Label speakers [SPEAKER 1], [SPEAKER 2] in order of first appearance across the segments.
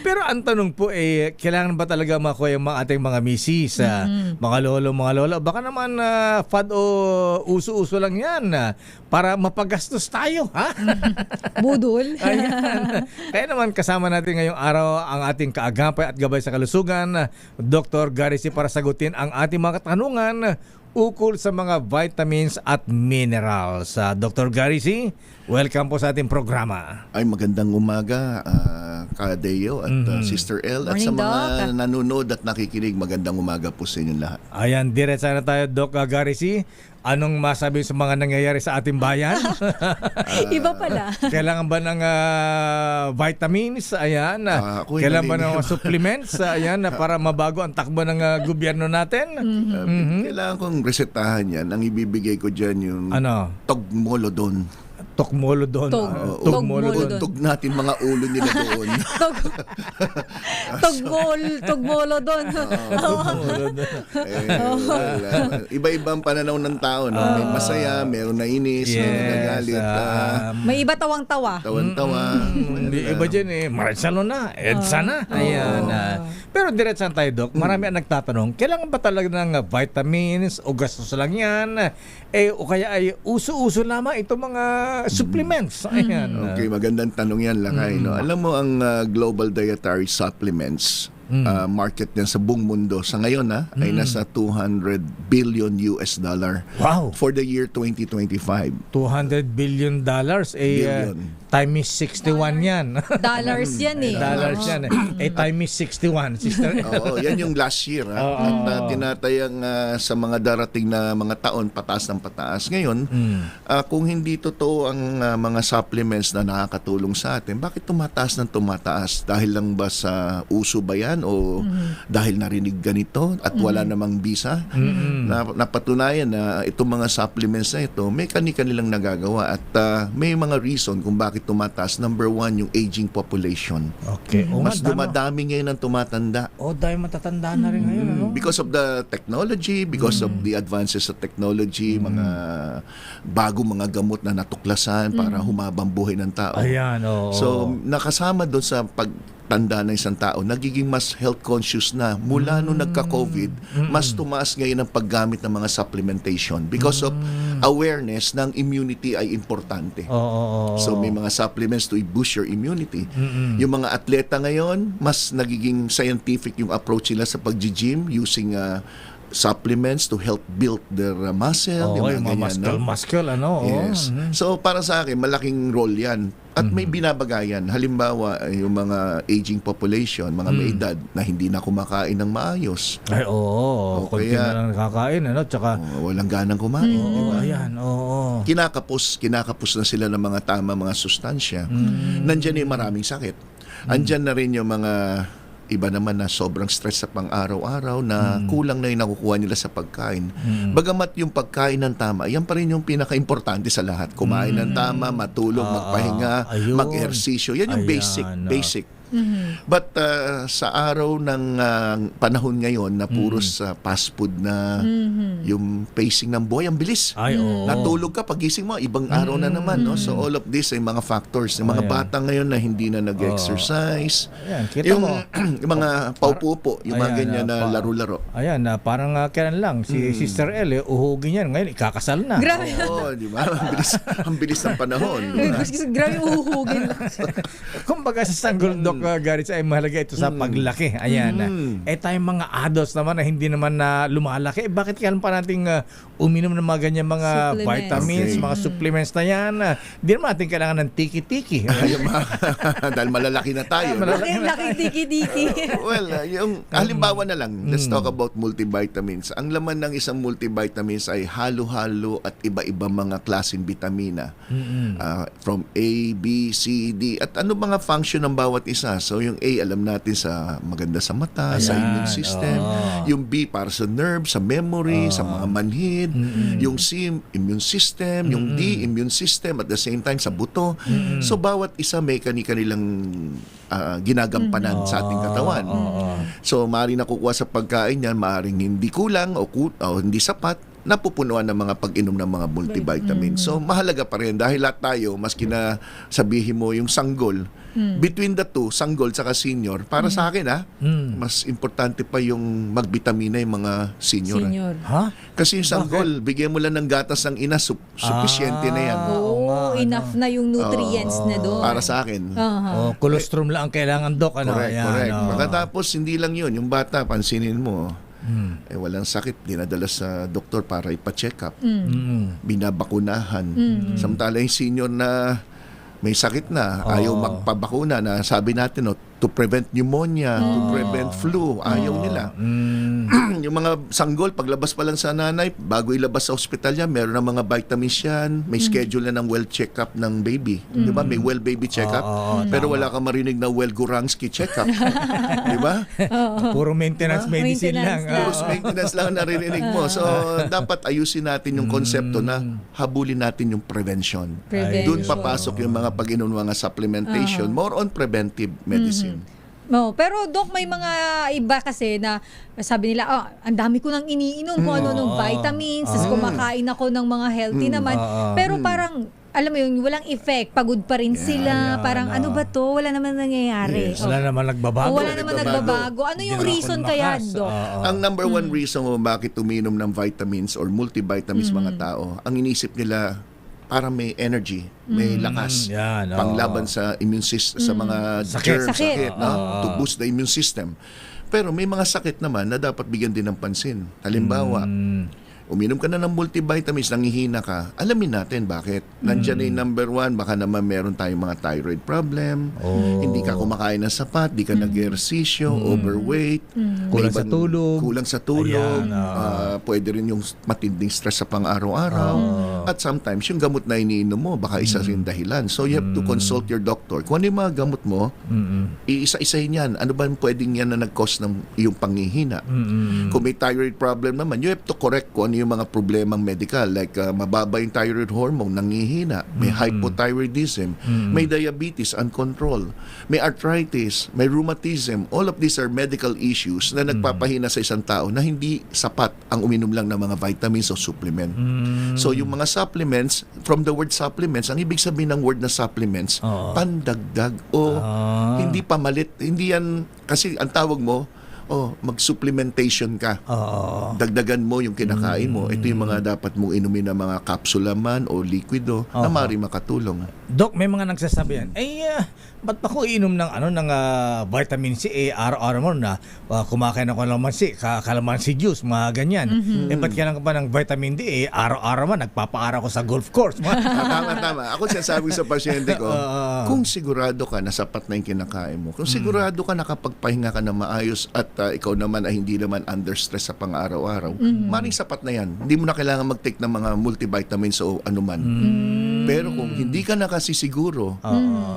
[SPEAKER 1] Pero ang tanong po kailangan ba talaga makuha yung mga ating mga misis, mga lolo, mga lola? Baka naman fad o uso-uso lang yan para mapagastos tayo, ha?
[SPEAKER 2] Budol.
[SPEAKER 1] Ayan. Kaya naman kasama natin ngayong araw ang ating kaagapay at gabay sa kalusugan, Dr. Gary C. para sagutin ang ating mga katanungan ukol sa mga vitamins at minerals. Dr. Gary C., welcome po sa ating programa.
[SPEAKER 3] Ay, magandang umaga, Kadeo at Sister L. At
[SPEAKER 2] Morning,
[SPEAKER 3] sa mga
[SPEAKER 2] Doc.
[SPEAKER 3] nanonood at nakikinig, magandang umaga po sa inyong lahat.
[SPEAKER 1] Ayan, diretsa na tayo, Doc Gary C. Anong masabi sa mga nangyayari sa ating bayan?
[SPEAKER 2] Iba pala.
[SPEAKER 1] Kailangan ba ng vitamins? Ayan.
[SPEAKER 3] Ako'y
[SPEAKER 1] Kailangan ba ng
[SPEAKER 3] naniniwala.
[SPEAKER 1] mga supplements? Ayan, para mabago ang takbo ng gobyerno natin?
[SPEAKER 3] Kailangan kong resetahan yan. Ang ibibigay ko dyan yung
[SPEAKER 1] Ano?
[SPEAKER 3] Togmolodon.
[SPEAKER 1] Tokmolodon.
[SPEAKER 2] Togmolodon.
[SPEAKER 3] Tug natin mga ulo nila doon.
[SPEAKER 2] Togmolo doon.
[SPEAKER 3] Iba-ibang pananaw ng tao. No? May masaya, meron nainis, may nagagalit.
[SPEAKER 2] May iba tawang-tawa.
[SPEAKER 3] Tawan-tawa.
[SPEAKER 1] Hindi iba dyan Marcelo na, EDSA na. Ayan. Pero diretsan tayo, Doc. Marami ang nagtatanong, kailangan ba talaga ng vitamins o gastos lang yan? O kaya ay uso-uso lamang itong mga supplements. Ayan.
[SPEAKER 3] Okay, magandang tanong yan, Lakay. No? Alam mo, ang global dietary supplements, market niyan sa buong mundo sa ngayon ay nasa $200 billion
[SPEAKER 1] Wow.
[SPEAKER 3] for the year 2025.
[SPEAKER 1] $200 billion.
[SPEAKER 3] Billion.
[SPEAKER 1] Time is 61 yan.
[SPEAKER 2] Dollars yan eh.
[SPEAKER 1] Dollars yan. Time is 61. Sister.
[SPEAKER 3] Oo, yan yung last year. At tinatayang sa mga darating na mga taon, pataas ng pataas. Ngayon, kung hindi totoo ang mga supplements na nakakatulong sa atin, bakit tumataas ng tumataas? Dahil lang ba sa uso ba yan? O dahil narinig ganito at wala namang bisa? Napatunayan na itong mga supplements na ito, may kani-kanilang nagagawa at may mga reason kung bakit tumataas. Number one, yung aging population.
[SPEAKER 1] Okay.
[SPEAKER 3] Mas dumadami ngayon ang tumatanda.
[SPEAKER 1] Dahil matatanda na rin ngayon. Ano?
[SPEAKER 3] Because of the technology, because of the advances sa technology, mga bagong mga gamot na natuklasan para humabang buhay ng tao.
[SPEAKER 1] Ayan, oo.
[SPEAKER 3] So, nakasama doon sa pagtanda ng isang tao, nagiging mas health conscious na mula nung nagka-COVID, mas tumaas ngayon ang paggamit ng mga supplementation because of awareness ng immunity ay importante.
[SPEAKER 1] Oo.
[SPEAKER 3] So may mga supplements to boost your immunity. Yung mga atleta ngayon, mas nagiging scientific yung approach nila sa pag-gym using supplements to help build their muscle.
[SPEAKER 1] Yung mga
[SPEAKER 3] ganyan,
[SPEAKER 1] muscle, ano?
[SPEAKER 3] Yes. So para sa akin, malaking role yan. At may binabagayan. Halimbawa, yung mga aging population, mga may edad na hindi na kumakain ng maayos.
[SPEAKER 1] Ay, oo. Kunti na lang nakakain, ano? Tsaka,
[SPEAKER 3] Walang ganang kumain. di ba?
[SPEAKER 1] ayan, oo.
[SPEAKER 3] Kinakapos na sila ng mga mga sustansya. Nandiyan yung maraming sakit. Andyan na rin yung mga iba naman na sobrang stress sa pang-araw-araw na kulang na yung nakukuha nila sa pagkain. Bagamat yung pagkain ng tama, yan pa rin yung pinaka-importante sa lahat. Kumain ng tama, matulog, magpahinga,
[SPEAKER 1] ayun.
[SPEAKER 3] mag-ehersisyo. Yan yung
[SPEAKER 1] Ayan,
[SPEAKER 3] basic. But sa araw ng panahon ngayon na puros fast food na yung pacing ng buhay, ang bilis.
[SPEAKER 1] Ay, oo.
[SPEAKER 3] Natulog ka, pagising mo, ibang araw na naman. No? So all of this ay mga factors. Yung mga bata ngayon na hindi na nag-exercise.
[SPEAKER 1] Ayan, kita
[SPEAKER 3] Yung
[SPEAKER 1] mo.
[SPEAKER 3] yung mga paupo-upo, yung mga
[SPEAKER 1] Ayan,
[SPEAKER 3] ganyan na laro-laro.
[SPEAKER 1] Ayan, parang kailan lang, si Sister L, uhugin yan. Ngayon, ikakasal na.
[SPEAKER 2] Grabe.
[SPEAKER 3] Oo, di ba? Ang bilis ng panahon. di ba?
[SPEAKER 2] Grabe uhuhugin.
[SPEAKER 1] Kumbaga sa sanggol, Doc Garitz, ay mahalaga ito sa paglaki. Ayan. Tayong mga adults naman na hindi naman na lumalaki, bakit kailan pa nating uminom ng mga ganyan mga
[SPEAKER 2] Supplements.
[SPEAKER 1] vitamins,
[SPEAKER 3] Okay.
[SPEAKER 1] mga supplements na yan? Hindi naman natin kailangan ng tiki-tiki.
[SPEAKER 3] Dahil malalaki na tayo. no?
[SPEAKER 2] Laki diki-diki.
[SPEAKER 3] Well, yung halimbawa na lang, let's talk about multivitamins. Ang laman ng isang multivitamins ay halo-halo at iba-ibang mga klaseng vitamina. From A, B, C, D. At ano mga function ng bawat isa? So yung A, alam natin sa maganda sa mata, sa
[SPEAKER 1] Ayan,
[SPEAKER 3] immune system. Yung B, para sa nerve, sa memory, sa mga manhid. Yung C, immune system. Yung D, immune system. At the same time, sa buto. So bawat isa may kani-kanilang ginagampanan sa ating katawan. So maaaring nakukuha sa pagkain yan, maaaring hindi kulang o hindi sapat. napupunuan ng mga pag-inom ng mga multivitamins. So mahalaga pa rin dahil lahat tayo, maski na sabihin mo yung sanggol, between the two, sanggol saka senior, para sa akin mas importante pa yung magbitamina yung mga senior.
[SPEAKER 2] Senior.
[SPEAKER 1] Ha?
[SPEAKER 3] Kasi yung sanggol, bigyan mo lang ng gatas ng ina, sufficiente na yan.
[SPEAKER 2] Oo, enough na yung nutrients na doon.
[SPEAKER 3] Para sa akin.
[SPEAKER 1] Oh, colostrum lang ang kailangan, Doc. Ano?
[SPEAKER 3] Correct,
[SPEAKER 1] Ayan,
[SPEAKER 3] correct.
[SPEAKER 1] oh.
[SPEAKER 3] Pagkatapos, hindi lang yun. Yung bata, pansinin mo, walang sakit, dinadala sa doktor para ipa-check up. Binabakunahan. Samantala yung senior na may sakit na, ayaw magpabakuna na sabi natin, to prevent pneumonia, to prevent flu, ayaw nila. Yung mga sanggol, paglabas pa lang sa nanay, bago ilabas sa ospital yan, meron ng mga vitamins yan, may schedule na ng well check-up ng baby. Di ba? May well baby check-up. Pero wala kang marinig na well Guransky check-up. Di ba?
[SPEAKER 1] Puro maintenance medicine
[SPEAKER 2] Maintenance
[SPEAKER 1] lang.
[SPEAKER 2] lang.
[SPEAKER 3] Puro maintenance lang ang naririnig mo. So, dapat ayusin natin yung konsepto na habulin natin yung prevention. Doon papasok yung mga pag-inom ng mga supplementation, more on preventive medicine.
[SPEAKER 2] No, pero Doc, may mga iba kasi na sabi nila, ang dami ko nang iniinom kung ano nung vitamins, tapos kumakain ako ng mga healthy naman. Pero parang, alam mo yun, walang effect. Pagod pa rin sila. Parang, ano ba to? Wala naman nangyayari.
[SPEAKER 3] Yes.
[SPEAKER 1] Wala naman nagbabago.
[SPEAKER 2] Wala naman nagbabago. Ano yung
[SPEAKER 1] Hindi
[SPEAKER 2] reason
[SPEAKER 1] naman ako
[SPEAKER 2] kaya,
[SPEAKER 1] lumakas.
[SPEAKER 2] Doc?
[SPEAKER 3] Ang number one reason kung bakit uminom ng vitamins or multivitamins mga tao, ang inisip nila para may energy, may lakas,
[SPEAKER 1] yan,
[SPEAKER 3] panglaban sa immune system, sa mga germs,
[SPEAKER 2] Sakit.
[SPEAKER 3] no? To boost the immune system. Pero may mga sakit naman na dapat bigyan din ng pansin. Halimbawa, uminom ka na ng multivitamins, nangihina ka, alamin natin bakit. Nandiyan na yung number one, baka naman meron tayong mga thyroid problem, hindi ka kumakain ng sapat, di ka nag-ehersisyo, overweight,
[SPEAKER 1] Kulang
[SPEAKER 3] may
[SPEAKER 1] sa tulog.
[SPEAKER 3] Kulang sa tulog,
[SPEAKER 1] Ayan,
[SPEAKER 3] pwede rin yung matinding stress sa pang-araw-araw, at sometimes yung gamot na iniinom mo, baka isa rin dahilan. So you have to consult your doctor. Kung ano yung mga gamot mo, iisa-isahin yan. Ano ba pwedeng yan na nag-cause ng iyong panghihina? Kung may thyroid problem naman, you have to correct kung ano yung mga problemang medical, like mababa yung thyroid hormone, nangihina, may hypothyroidism, may diabetes, uncontrolled, may arthritis, may rheumatism. All of these are medical issues na nagpapahina sa isang tao na hindi sapat ang uminom lang ng mga vitamins o supplement. So yung mga supplements, from the word supplements, ang ibig sabihin ng word na supplements, pandagdag o hindi pamalit. Hindi yan, kasi ang tawag mo, mag-supplementation ka. Dagdagan mo yung kinakain mo. Ito yung mga dapat mong inumin na mga kapsula man o liquido na maaari makatulong.
[SPEAKER 1] Doc, may mga nagsasabi yan, ba't pa ko inom ng vitamin C, araw-araw mo na kumakain ako ng kalamansi juice, mga ganyan. Ba't kailangan ka pa ng vitamin D, araw-araw man, nagpapaara ko sa golf course.
[SPEAKER 3] Tama. Ako sinasabi sa pasyente ko, kung sigurado ka na sapat na yung kinakain mo, kung sigurado ka nakapagpahinga ka na maayos at ikaw naman ay hindi naman under stress sa pang-araw-araw, maring sapat na yan. Hindi mo na kailangan mag-take ng mga multivitamins o anuman. Pero kung hindi ka nakasisiguro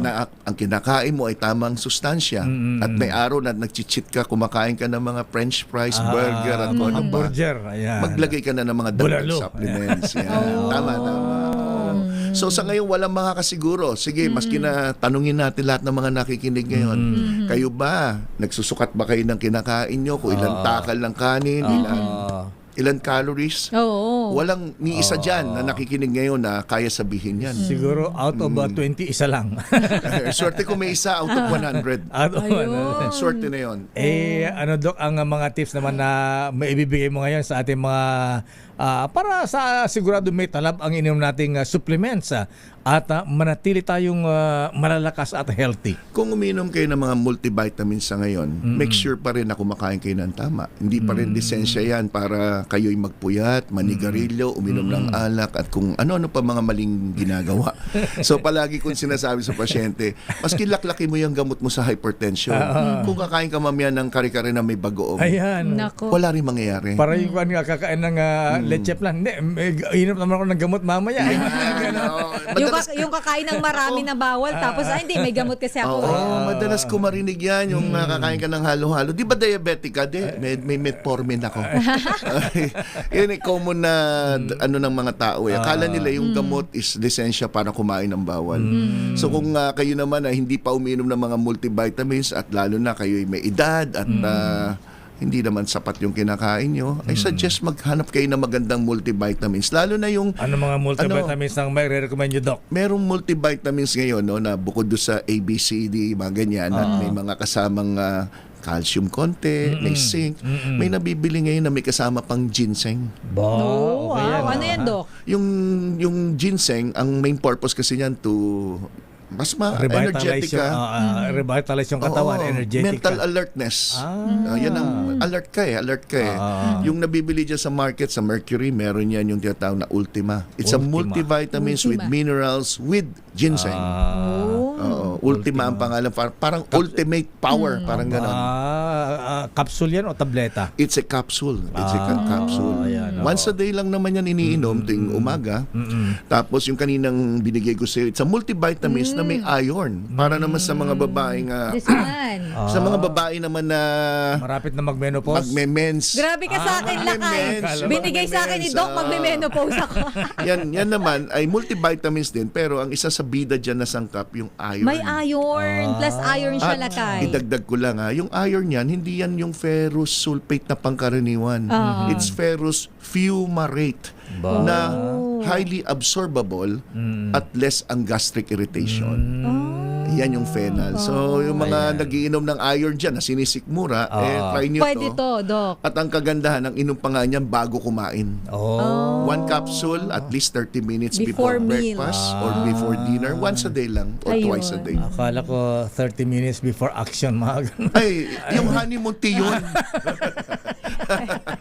[SPEAKER 3] na ang kinakain mo ay tamang sustansya at may araw na nag-cheat ka, kumakain ka ng mga french fries, burger at kung ano pa,
[SPEAKER 1] hamburger. Ayan.
[SPEAKER 3] maglagay ka na ng mga dagdag
[SPEAKER 1] Bulalo.
[SPEAKER 3] supplements. Yan. Tama. So sa ngayon walang makakasiguro. Sige, maski na tanungin natin lahat ng mga nakikinig ngayon. Kayo ba? Nagsusukat ba kayo ng kinakain nyo? Kung ilang takal ng kanin? Ilan calories?
[SPEAKER 2] Oo.
[SPEAKER 3] Walang ni isa dyan na nakikinig ngayon na kaya sabihin yan.
[SPEAKER 1] Siguro out of 20, isa lang.
[SPEAKER 3] Swerte kung may isa out of 100.
[SPEAKER 1] Out of
[SPEAKER 2] Ayun.
[SPEAKER 3] Swerte na yon.
[SPEAKER 1] Ano Doc, ang mga tips naman na maibibigay mo ngayon sa ating mga para sa sigurado may talab ang ininom nating supplements at manatili tayong malalakas at healthy.
[SPEAKER 3] Kung uminom kayo ng mga multivitamins sa ngayon, make sure pa rin na kumakain kayo ng tama. Hindi pa rin lisensya yan para kayo'y magpuyat, manigarilyo, uminom ng alak at kung ano-ano pa mga maling ginagawa. So palagi kong sinasabi sa pasyente, maski laklaki mo yung gamot mo sa hypertension, kung kakain ka mamaya ng kare-kare na may bagoong,
[SPEAKER 1] Ayan.
[SPEAKER 2] Nako.
[SPEAKER 3] wala rin mangyayari.
[SPEAKER 1] Para yung kakain ng leche plan. Hindi, inom naman ako ng gamot mamaya.
[SPEAKER 2] Yung kakain ng marami na bawal, tapos, hindi, may gamot kasi ako.
[SPEAKER 3] Madalas ko marinig yan, yung kakain ka ng halo-halo. Di ba diabetic ka? May metformin ako. Yun common na ano ng mga tao. Akala nila yung gamot is lisensya para kumain ng bawal. So kung kayo naman ay hindi pa uminom ng mga multivitamins at lalo na kayo may edad at hindi naman sapat yung kinakain nyo, I suggest maghanap kayo ng magandang multivitamins. Lalo na yung
[SPEAKER 1] Ano mga multivitamins ang may recommend nyo, Doc?
[SPEAKER 3] merong multivitamins ngayon, no, na bukod doon sa A, B, C, D, mga ganyan, at may mga kasamang calcium konti, may zinc. May nabibili ngayon na may kasama pang ginseng.
[SPEAKER 1] Ba,
[SPEAKER 2] Oh,
[SPEAKER 1] okay
[SPEAKER 2] wow. Ano yan, Doc?
[SPEAKER 3] Yung ginseng, ang main purpose kasi niyan to mas
[SPEAKER 1] Revitalize
[SPEAKER 3] ma-energetic
[SPEAKER 1] yung,
[SPEAKER 3] ka.
[SPEAKER 1] revitalize yung katawan,
[SPEAKER 3] Oo,
[SPEAKER 1] energetic
[SPEAKER 3] mental
[SPEAKER 1] ka.
[SPEAKER 3] alertness. Yan ang alert ka eh. Yung nabibili dyan sa market, sa Mercury, meron yan yung tinatawag na Ultima. It's a
[SPEAKER 1] Ultima.
[SPEAKER 3] multivitamins with
[SPEAKER 2] Ultima.
[SPEAKER 3] minerals with ginseng. Oo, Ultima ang pangalan. Parang ultimate power. Parang gano'n.
[SPEAKER 1] Capsule yan o tableta?
[SPEAKER 3] It's a capsule. It's a capsule.
[SPEAKER 1] ayan,
[SPEAKER 3] Once a day lang naman yan iniinom tuwing umaga. Tapos yung kaninang binigay ko sa'yo, it's a multivitamins na may iron. Para naman sa mga babaeng
[SPEAKER 2] This one.
[SPEAKER 3] sa mga babae naman na
[SPEAKER 1] Marapit na mag-menopause?
[SPEAKER 3] magme-mens.
[SPEAKER 2] Grabe ka sa akin, Lakay.
[SPEAKER 3] magme-mens.
[SPEAKER 2] Binigay sa akin ni Doc, magme-menopause ako.
[SPEAKER 3] Yan naman ay multivitamins din, pero ang isa sa bida dyan na sangkap yung iron.
[SPEAKER 2] May iron. Plus iron siya, Lakay.
[SPEAKER 3] Idagdag ko lang yung iron yan, hindi yan yung ferrous sulfate na pangkaraniwan. It's ferrous fumarate na highly absorbable at less ang gastric irritation. Yan yung phenol. So, yung mga nagiinom ng iron dyan na sinisikmura, try nyo
[SPEAKER 2] Pwede to, Doc.
[SPEAKER 3] At ang kagandahan, ang inom pa nga niyan bago kumain. One capsule at least 30 minutes before
[SPEAKER 2] Before meal.
[SPEAKER 3] breakfast or before dinner. Once a day lang or
[SPEAKER 2] Ayun.
[SPEAKER 3] twice a day.
[SPEAKER 1] Akala ko 30 minutes before action, mga ganun.
[SPEAKER 3] Ay, yung honeymoon tea yun.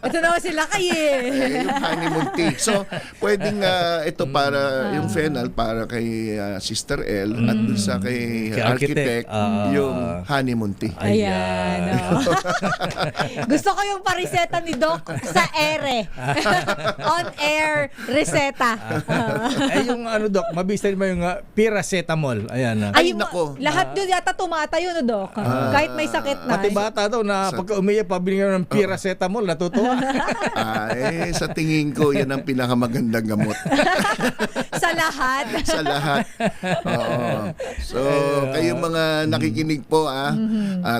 [SPEAKER 2] Ito naman si Lakay eh.
[SPEAKER 3] Yung honeymoon tea. So, pwedeng ito para yung phenol para kay Sister L at dun sa kay
[SPEAKER 1] Kay
[SPEAKER 3] architect,
[SPEAKER 1] architect.
[SPEAKER 3] yung honeymoon tea.
[SPEAKER 2] Ayan. oh. Gusto ko yung pariseta ni Doc sa ere. On-air reseta.
[SPEAKER 1] Yung ano, Doc, mabisa mo yung paracetamol. Ayan.
[SPEAKER 3] Ay,
[SPEAKER 2] Ay,
[SPEAKER 3] nako.
[SPEAKER 2] lahat yun yata tumatayo no, Doc. Kahit may sakit na.
[SPEAKER 1] Pati bata daw na pagka umiyak, pabili ng paracetamol, natutuwa.
[SPEAKER 3] Sa tingin ko, yan ang pinakamagandang gamot.
[SPEAKER 2] Sa lahat.
[SPEAKER 3] Sa lahat. Oo. So, kayong mga nakikinig po,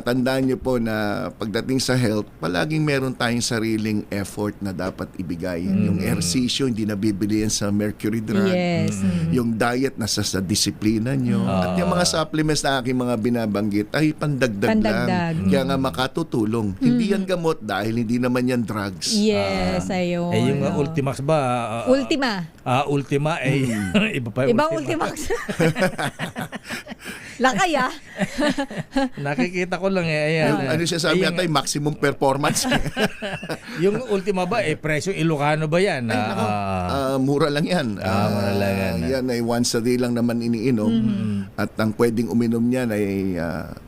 [SPEAKER 3] tandaan nyo po na pagdating sa health, palaging meron tayong sariling effort na dapat ibigay. Yung ehersisyo, hindi nabibili yan sa Mercury Drug.
[SPEAKER 2] Yes.
[SPEAKER 3] Yung diet, nasa sa disiplina nyo. At yung mga supplements na aking mga binabanggit ay pandagdag
[SPEAKER 2] Pandagdag.
[SPEAKER 3] lang. Kaya nga makatutulong. Hindi yan gamot dahil hindi naman yan drugs.
[SPEAKER 2] Yes, ayun.
[SPEAKER 1] Yung Ultimax ba?
[SPEAKER 2] Ultima.
[SPEAKER 1] Ultima, iba pa yung
[SPEAKER 2] Ibang Ultimax. Lakay
[SPEAKER 1] Nakikita ko lang ayan.
[SPEAKER 3] Ano siya sabi natin, maximum performance.
[SPEAKER 1] Yung Ultima ba, presyo Ilocano ba yan?
[SPEAKER 3] Mura lang yan.
[SPEAKER 1] Mura lang yan.
[SPEAKER 3] Yan ay once a day lang naman iniinom. At ang pwedeng uminom niyan ay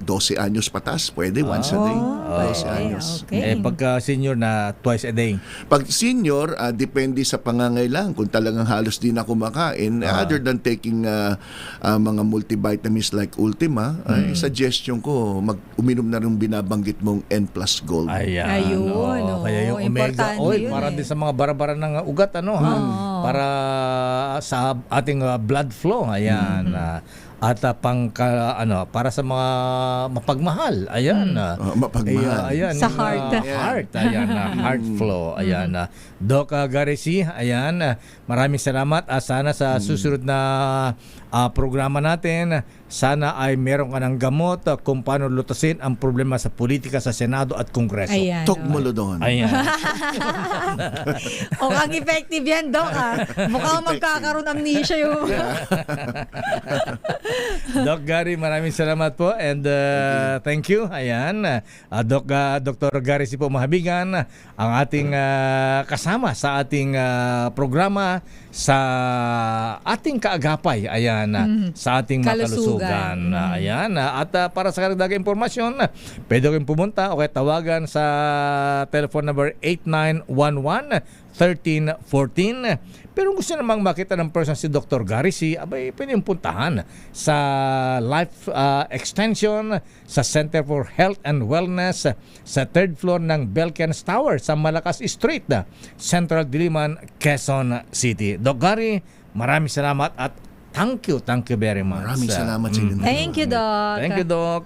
[SPEAKER 3] 12 anyos patas. Pwede once a day. 12 anyos.
[SPEAKER 2] Okay.
[SPEAKER 1] Pagka senior na twice a day.
[SPEAKER 3] Pag senior, depende sa pangangailangan. Kung talagang halos di na kumakain, other than taking mga multivitamins like Ultima, ay suggestion ko, uminom na rin binabanggit mong N plus Gold.
[SPEAKER 1] Ayan.
[SPEAKER 2] Ayun,
[SPEAKER 1] Oo, kaya yung omega
[SPEAKER 2] importante
[SPEAKER 1] oil,
[SPEAKER 2] yun
[SPEAKER 1] para
[SPEAKER 2] eh.
[SPEAKER 1] din sa mga bara-bara ng ugat, para sa ating blood flow. Ayan. At para sa mga mapagmahal. Ayan.
[SPEAKER 3] Mapagmahal.
[SPEAKER 1] Ayan,
[SPEAKER 2] Sa
[SPEAKER 1] yung,
[SPEAKER 2] heart.
[SPEAKER 1] heart. Ayan. Heart flow. Ayan. Doc Gareci, ayan. Maraming salamat. Sana sa susunod na programa natin, sana ay meron ka ng gamot kung paano lutasin ang problema sa politika sa Senado at Kongreso.
[SPEAKER 2] Ayan.
[SPEAKER 3] Tok mo doon.
[SPEAKER 1] Ayan.
[SPEAKER 2] Ang effective yan, Doc. Mukhang magkakaroon amnesia yung...
[SPEAKER 1] Doc Gary, maraming salamat po and thank you. Ayan, Dr. Gary si po Mahabigan, ang ating kasama sa ating programa sa ating kaagapay. Ayan, sa ating makalusugan. Ayan, at para sa karagdagang impormasyon, pwede kayong pumunta o kaya tawagan sa telephone number 8911-1314. Pero kung gusto namang makita ng person si Dr. Gareci, abay, pwede yung puntahan sa Life Extension, sa Center for Health and Wellness, sa 3rd floor ng Belkans Tower sa Malakas Street, Central Diliman, Quezon City. Doc Gary, maraming salamat at thank you very much.
[SPEAKER 3] Maraming salamat sa inyo.
[SPEAKER 2] Thank you, Doc.
[SPEAKER 1] Thank you, Doc.